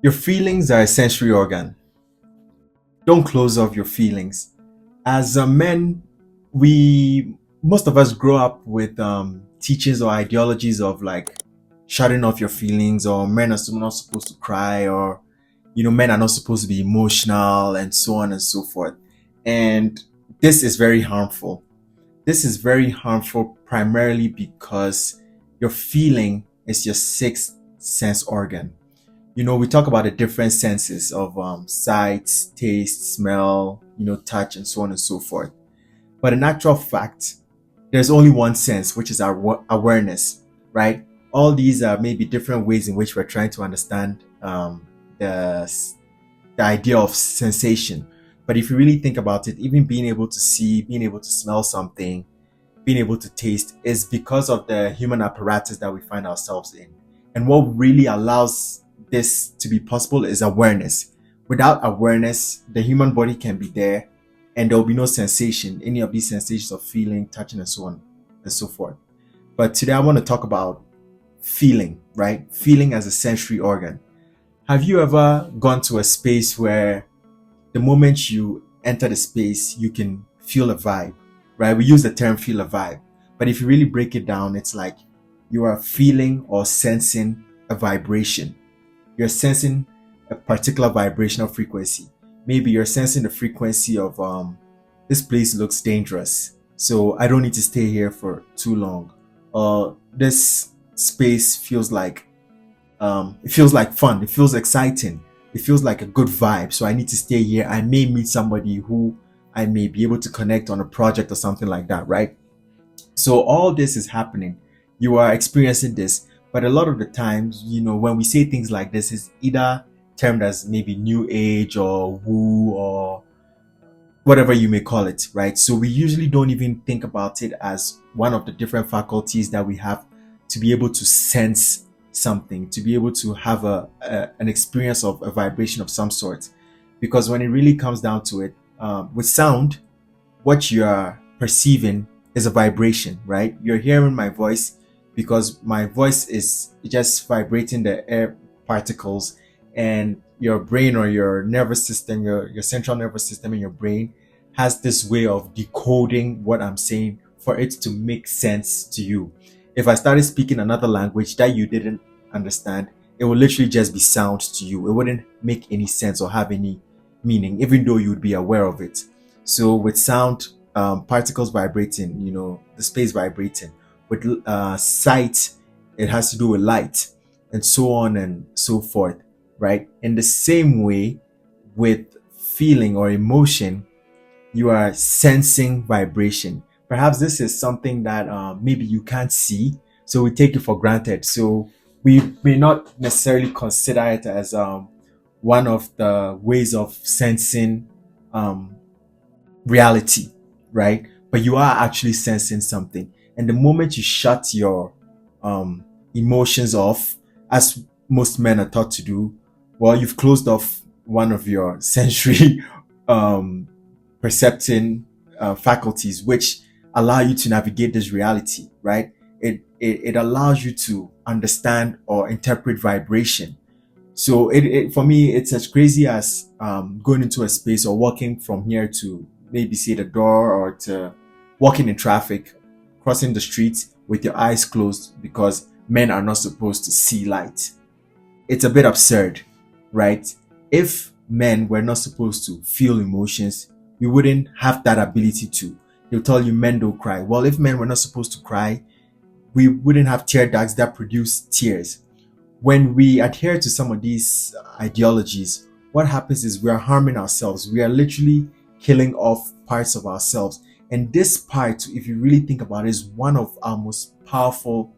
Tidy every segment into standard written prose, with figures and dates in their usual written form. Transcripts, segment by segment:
Your feelings are a sensory organ. Don't close off your feelings. As men, we most of us grow up with teachings or ideologies of like shutting off your feelings, or men are not supposed to cry, or men are not supposed to be emotional, and so on and so forth. And this is very harmful. This is very harmful primarily because your feeling is your sixth sense organ. We talk about the different senses of sight, taste, smell, touch, and so on and so forth. But in actual fact, there's only one sense, which is our awareness, right? All these are maybe different ways in which we're trying to understand the, the idea of sensation. But if you really think about it, even being able to see, being able to smell something, being able to taste is because of the human apparatus that we find ourselves in. And what really allows this to be possible is awareness. Without awareness, the human body can be there and there will be no sensation, any of these sensations of feeling, touching, and so on and so forth. But today I want to talk about feeling, right? Feeling as a sensory organ. Have you ever gone to a space where the moment you enter the space, you can feel a vibe, right? We use the term feel a vibe. But if you really break it down, it's like you are feeling or sensing a vibration. You're sensing a particular vibrational frequency. Maybe you're sensing the frequency of this place looks dangerous, so I don't need to stay here for too long. This space feels like fun. It feels exciting. It feels like a good vibe. So I need to stay here. I may meet somebody who I may be able to connect on a project or something like that, right? So all this is happening. You are experiencing this. But a lot of the times, when we say things like this, it's either termed as maybe new age or woo or whatever you may call it, right? So we usually don't even think about it as one of the different faculties that we have to be able to sense something, to be able to have an experience of a vibration of some sort. Because when it really comes down to it, with sound, what you are perceiving is a vibration, right? You're hearing my voice because my voice is just vibrating the air particles, and your brain or your nervous system, your central nervous system in your brain has this way of decoding what I'm saying for it to make sense to you. If I started speaking another language that you didn't understand, it would literally just be sound to you. It wouldn't make any sense or have any meaning, even though you would be aware of it. So with sound, particles vibrating, the space vibrating. With sight, it has to do with light, and so on and so forth, right? In the same way, with feeling or emotion, you are sensing vibration. Perhaps this is something that maybe you can't see, so we take it for granted. So we may not necessarily consider it as one of the ways of sensing um, reality, right? But you are actually sensing something. And the moment you shut your emotions off, as most men are taught to do, well, you've closed off one of your sensory um, percepting faculties, which allow you to navigate this reality, right? It allows you to understand or interpret vibration. So for me, it's as crazy as going into a space or walking from here to maybe see the door, or to walking in traffic, crossing the street with your eyes closed because men are not supposed to see light. It's a bit absurd, right? If men were not supposed to feel emotions, we wouldn't have that ability to. They'll tell you men don't cry. Well, if men were not supposed to cry, we wouldn't have tear ducts that produce tears. When we adhere to some of these ideologies, what happens is we are harming ourselves. We are literally killing off parts of ourselves. And this part, if you really think about it, is one of our most powerful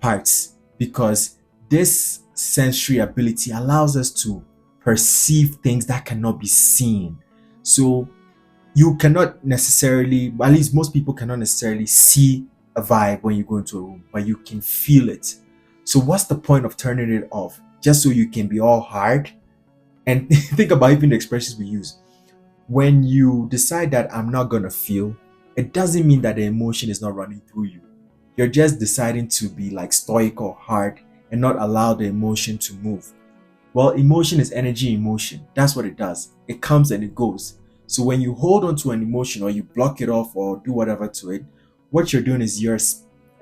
parts, because this sensory ability allows us to perceive things that cannot be seen. So you cannot necessarily, at least most people cannot necessarily see a vibe when you go into a room, but you can feel it. So what's the point of turning it off? Just so you can be all hard? And think about even the expressions we use. When you decide that I'm not going to feel, it doesn't mean that the emotion is not running through you. You're just deciding to be like stoic or hard and not allow the emotion to move. Well, emotion is energy in motion. That's what it does. It comes and it goes. So when you hold on to an emotion or you block it off or do whatever to it, what you're doing is you're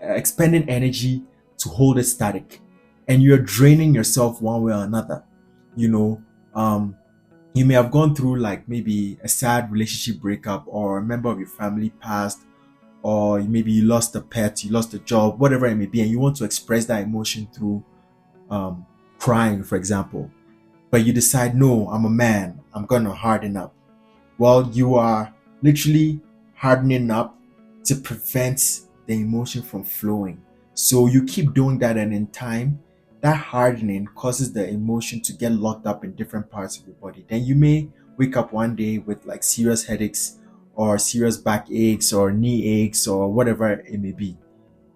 expending energy to hold it static, and you're draining yourself one way or another. You know, um, you may have gone through like maybe a sad relationship breakup, or a member of your family passed, or maybe you lost a pet, you lost a job, whatever it may be, and you want to express that emotion through um, crying, for example. But you decide, no, I'm a man, I'm gonna harden up. Well, you are literally hardening up to prevent the emotion from flowing. So you keep doing that, and in time, that hardening causes the emotion to get locked up in different parts of your body. Then you may wake up one day with like serious headaches, or serious back aches, or knee aches, or whatever it may be.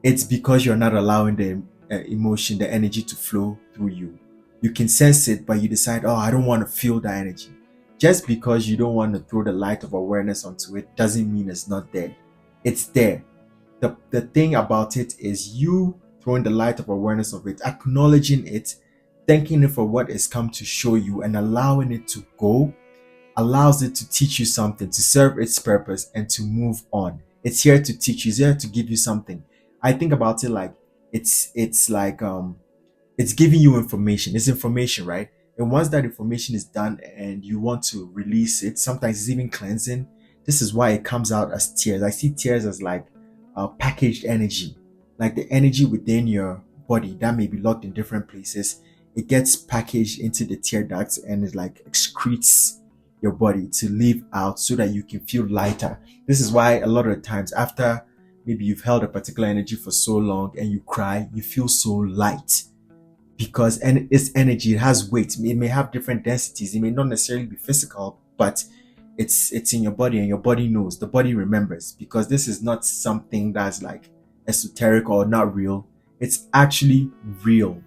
It's because you're not allowing the emotion, the energy to flow through you. You can sense it, but you decide, oh, I don't want to feel that energy. Just because you don't want to throw the light of awareness onto it doesn't mean it's not there. It's there. The thing about it is you throwing the light of awareness of it, acknowledging it, thanking it for what it's come to show you, and allowing it to go allows it to teach you something, to serve its purpose, and to move on. It's here to teach you, it's here to give you something. I think about it like it's like it's giving you information. It's information, right? And once that information is done and you want to release it, sometimes it's even cleansing. This is why it comes out as tears. I see tears as like packaged energy, like the energy within your body that may be locked in different places. It gets packaged into the tear ducts and it like excretes your body to leave out so that you can feel lighter. This is why a lot of the times after maybe you've held a particular energy for so long and you cry, you feel so light, because it's energy. It has weight. It may have different densities. It may not necessarily be physical, but it's in your body, and your body knows. The body remembers, because this is not something that's like esoteric or not real. It's actually real.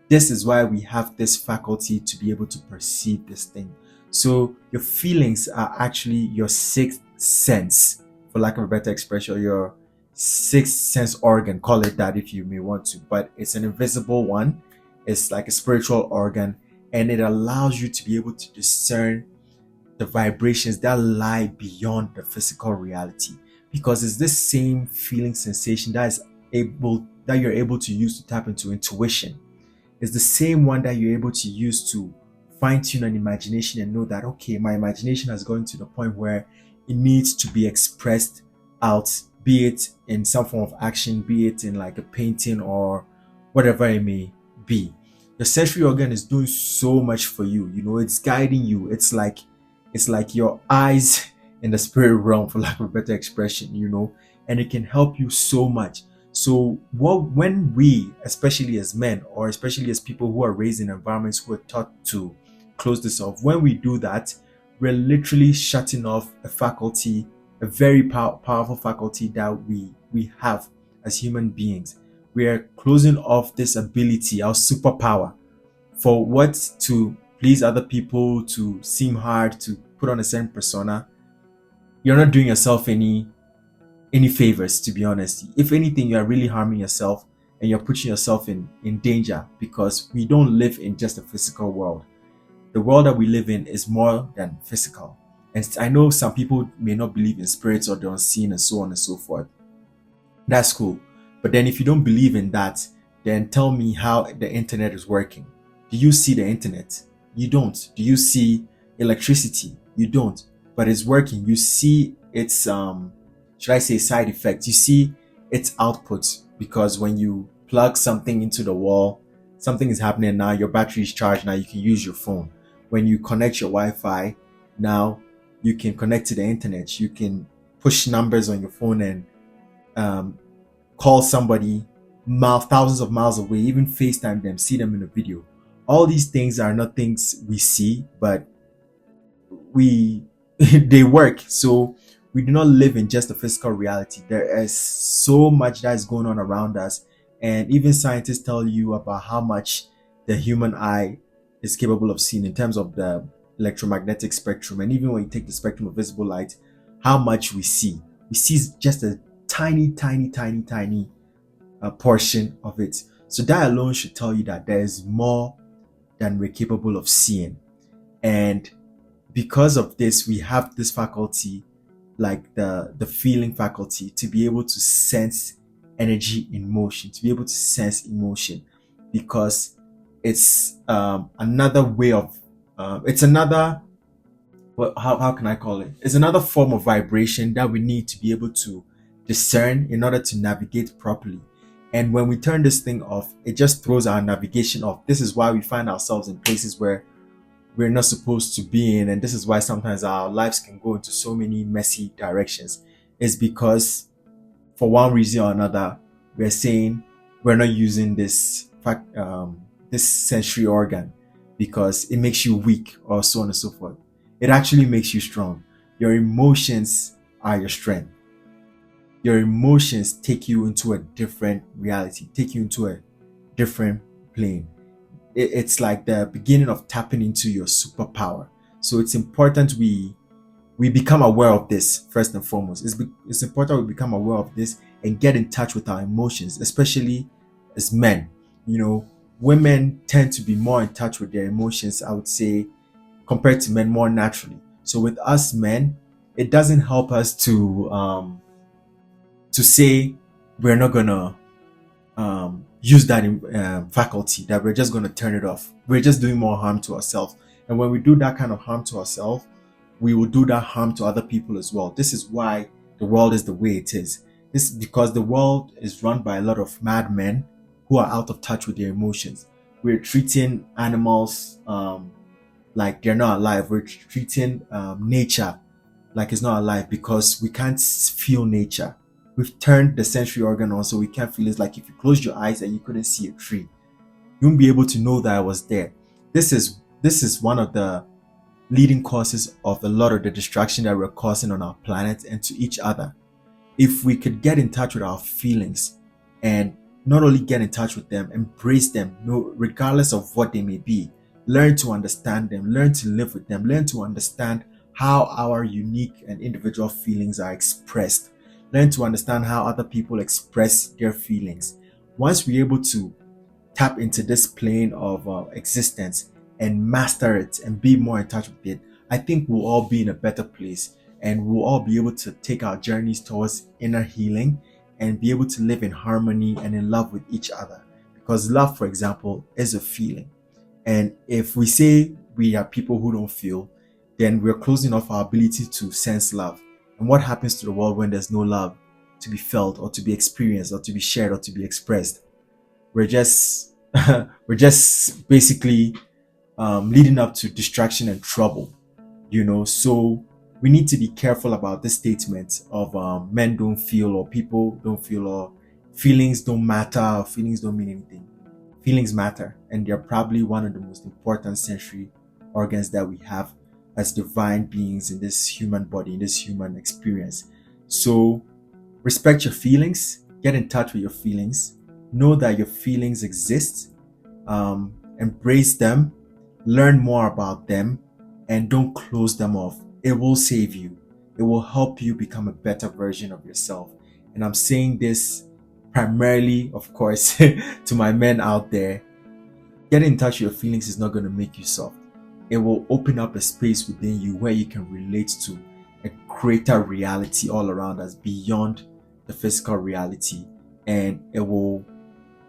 This is why we have this faculty to be able to perceive this thing. So your feelings are actually your sixth sense, for lack of a better expression, your sixth sense organ, call it that if you may want to, but it's an invisible one. It's like a spiritual organ, and it allows you to be able to discern the vibrations that lie beyond the physical reality, because it's this same feeling sensation that you're able to use to tap into intuition. It's the same one that you're able to use to fine tune an imagination and know that, okay, my imagination has gone to the point where it needs to be expressed out, be it in some form of action, be it in like a painting or whatever it may be. The sensory organ is doing so much for you. You know, it's guiding you. It's like your eyes in the spirit realm, for lack of a better expression, you know, and it can help you so much. So when we, especially as men, or especially as people who are raised in environments who are taught to close this off, when we do that, we're literally shutting off a faculty, a very powerful faculty that we have as human beings. We are closing off this ability, our superpower, for what to please other people, to seem hard, to put on a certain persona. You're not doing yourself any favors, to be honest. If anything, you are really harming yourself, and you're putting yourself in danger, because we don't live in just a physical world. The world that we live in is more than physical. And I know some people may not believe in spirits or the unseen and so on and so forth. That's cool. But then if you don't believe in that, then tell me how the internet is working. Do you see the internet? You don't. Do you see electricity? You don't. But it's working. You see its should I say side effects? You see its output, because when you plug something into the wall, something is happening now. Your battery is charged now. You can use your phone. When you connect your Wi-Fi, now you can connect to the internet. You can push numbers on your phone and call somebody thousands of miles away, even FaceTime them, see them in a video. All these things are not things we see, but we they work. So we do not live in just a physical reality. There is so much that is going on around us, and even scientists tell you about how much the human eye is capable of seeing in terms of the electromagnetic spectrum. And even when you take the spectrum of visible light, how much we see just a tiny portion of it. So that alone should tell you that there is more than we're capable of seeing. And because of this, we have this faculty, like the feeling faculty, to be able to sense energy in motion, to be able to sense emotion, because it's another way of it's another, how can I call it? It's another form of vibration that we need to be able to discern in order to navigate properly. And when we turn this thing off, it just throws our navigation off. This is why we find ourselves in places where we're not supposed to be in. And this is why sometimes our lives can go into so many messy directions. It's because for one reason or another, we're saying we're not using this sensory organ because it makes you weak, or so on and so forth. It actually makes you strong. Your emotions are your strength. Your emotions take you into a different reality, take you into a different plane. It's like the beginning of tapping into your superpower. So it's important we become aware of this first and foremost. It's important we become aware of this and get in touch with our emotions, especially as men. You know, women tend to be more in touch with their emotions, I would say, compared to men, more naturally. So with us men, it doesn't help us to say we're not gonna use that faculty, that we're just gonna turn it off. We're just doing more harm to ourselves. And when we do that kind of harm to ourselves, we will do that harm to other people as well. This is why the world is the way it is. This is because the world is run by a lot of madmen who are out of touch with their emotions. We're treating animals like they're not alive. We're treating nature like it's not alive because we can't feel nature. We've turned the sensory organ on so we can't feel it. It's like if you closed your eyes and you couldn't see a tree, you won't be able to know that I was there. This is one of the leading causes of a lot of the destruction that we're causing on our planet and to each other. If we could get in touch with our feelings, and not only get in touch with them, embrace them, regardless of what they may be, learn to understand them, learn to live with them, learn to understand how our unique and individual feelings are expressed, learn to understand how other people express their feelings. Once we're able to tap into this plane of existence and master it and be more in touch with it, I think we'll all be in a better place, and we'll all be able to take our journeys towards inner healing and be able to live in harmony and in love with each other. Because love, for example, is a feeling. And if we say we are people who don't feel, then we're closing off our ability to sense love. And what happens to the world when there's no love to be felt or to be experienced or to be shared or to be expressed? We're just we're just basically leading up to distraction and trouble, So we need to be careful about this statement of men don't feel, or people don't feel, or feelings don't matter, or feelings don't mean anything. Feelings matter, and they're probably one of the most important sensory organs that we have as divine beings in this human body, in this human experience. So respect your feelings, get in touch with your feelings, know that your feelings exist, embrace them, learn more about them, and don't close them off. It will save you. It will help you become a better version of yourself. And I'm saying this primarily, of course, to my men out there. Getting in touch with your feelings is not going to make you soft. It will open up a space within you where you can relate to a greater reality all around us, beyond the physical reality. And it will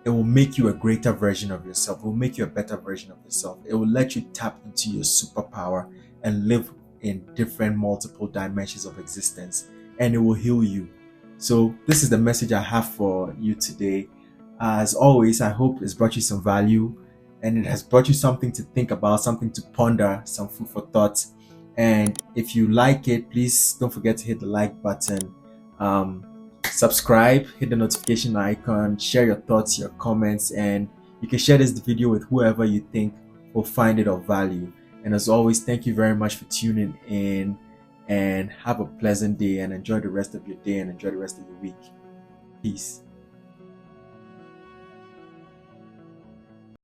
make you a greater version of yourself. It will make you a better version of yourself. It will let you tap into your superpower and live in different multiple dimensions of existence, and it will heal you. So this is the message I have for you today. As always, I hope it's brought you some value, and it has brought you something to think about, something to ponder, some food for thought. And if you like it, please don't forget to hit the like button, subscribe, hit the notification icon, share your thoughts, your comments, and you can share this video with whoever you think will find it of value. And as always, thank you very much for tuning in, and have a pleasant day, and enjoy the rest of your day, and enjoy the rest of your week. Peace.